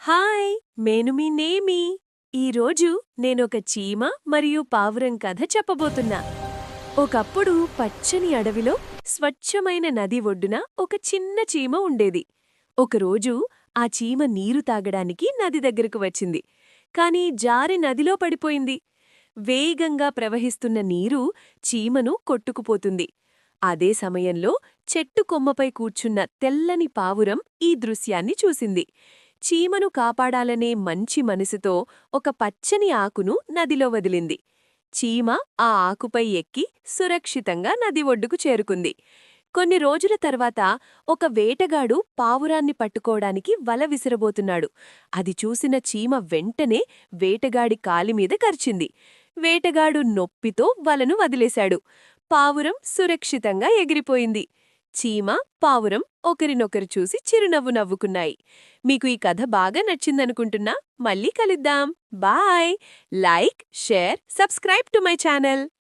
Hi! నేను మీ నేమి. ఈరోజు నేనొక చీమ మరియు పావురం కథ చెప్పబోతున్నా. ఒకప్పుడు పచ్చని అడవిలో స్వచ్ఛమైన నది ఒడ్డున ఒక చిన్న చీమ ఉండేది. ఒకరోజు ఆ చీమ నీరు తాగడానికి నది దగ్గరకు వచ్చింది. కాని జారి నదిలో పడిపోయింది. వేగంగా ప్రవహిస్తున్న నీరు చీమను కొట్టుకుపోతుంది. అదే సమయంలో చెట్టు కొమ్మపై కూర్చున్న తెల్లని పావురం ఈ దృశ్యాన్ని చూసింది. చీమను కాపాడాలనే మంచి మనసుతో ఒక పచ్చని ఆకును నదిలో వదిలింది. చీమ ఆ ఆకుపై ఎక్కి సురక్షితంగా నది ఒడ్డుకు చేరుకుంది. కొన్ని రోజుల తర్వాత ఒక వేటగాడు పావురాన్ని పట్టుకోవడానికి వల విసిరబోతున్నాడు. అది చూసిన చీమ వెంటనే వేటగాడి కాలిమీద కరిచింది. వేటగాడు నొప్పితో వలను వదిలేశాడు. పావురం సురక్షితంగా ఎగిరిపోయింది. చీమ, పావురం ఒకరినొకరు చూసి చిరునవ్వు నవ్వుకున్నాయి. మీకు ఈ కథ బాగా నచ్చిందనుకుంటున్నా. మళ్ళీ కలుద్దాం. Bye. Like, share, subscribe to my channel.